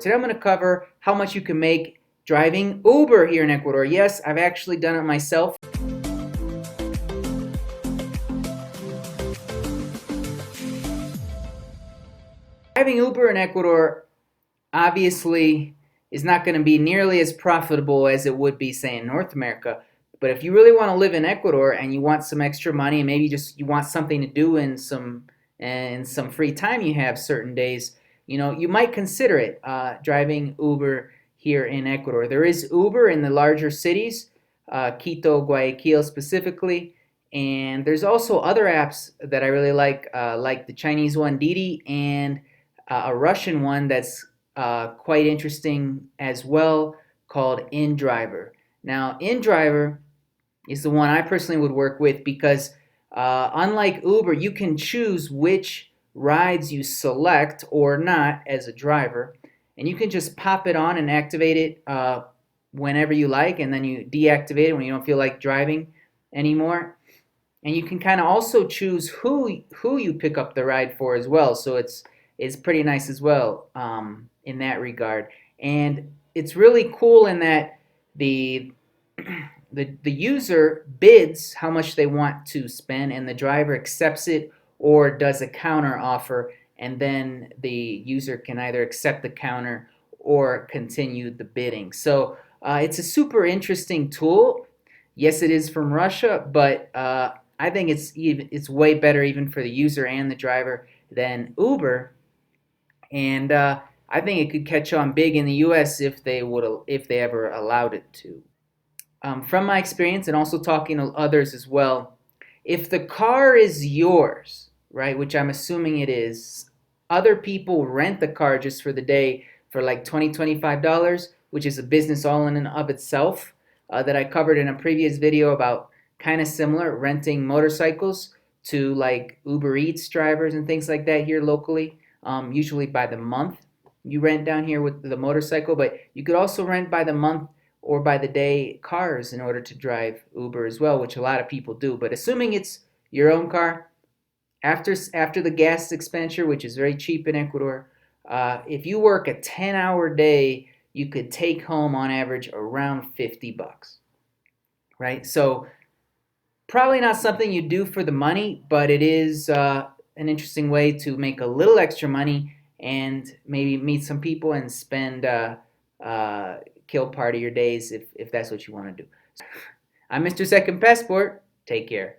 Today I'm going to cover how much you can make driving Uber here in Ecuador. Yes, I've actually done it myself. Driving Uber in Ecuador obviously is not going to be nearly as profitable as it would be, say, in North America. But if you really want to live in Ecuador and you want some extra money and maybe just you want something to do in some free time you have certain days, you might consider it driving Uber here in Ecuador. There is Uber in the larger cities, Quito, Guayaquil specifically, and there's also other apps that I really like the Chinese one, Didi, and a Russian one that's quite interesting as well, called InDriver. Now, InDriver is the one I personally would work with because unlike Uber, you can choose which rides you select or not as a driver, and you can just pop it on and activate it whenever you like, and then you deactivate it when you don't feel like driving anymore. And you can kind of also choose who you pick up the ride for as well. So it's pretty nice as well in that regard. And it's really cool in that the the user bids how much they want to spend, and the driver accepts it or does a counter offer, and then the user can either accept the counter or continue the bidding. So it's a super interesting tool. Yes, it is from Russia, but I think it's way better even for the user and the driver than Uber, and I think it could catch on big in the U.S. if they ever allowed it to. From my experience and also talking to others as well, if the car is yours, right, which I'm assuming it is, other people rent the car just for the day for like $25, which is a business all in and of itself that I covered in a previous video about kind of similar, renting motorcycles to like Uber Eats drivers and things like that here locally, usually by the month. You rent down here with the motorcycle, but you could also rent by the month or by the day cars in order to drive Uber as well, which a lot of people do. But assuming it's your own car, after the gas expenditure, which is very cheap in Ecuador, if you work a 10-hour day, you could take home on average around $50, right? So probably not something you do for the money, but it is an interesting way to make a little extra money and maybe meet some people and spend kill part of your days if that's what you want to do. I'm Mr. Second Passport. Take care.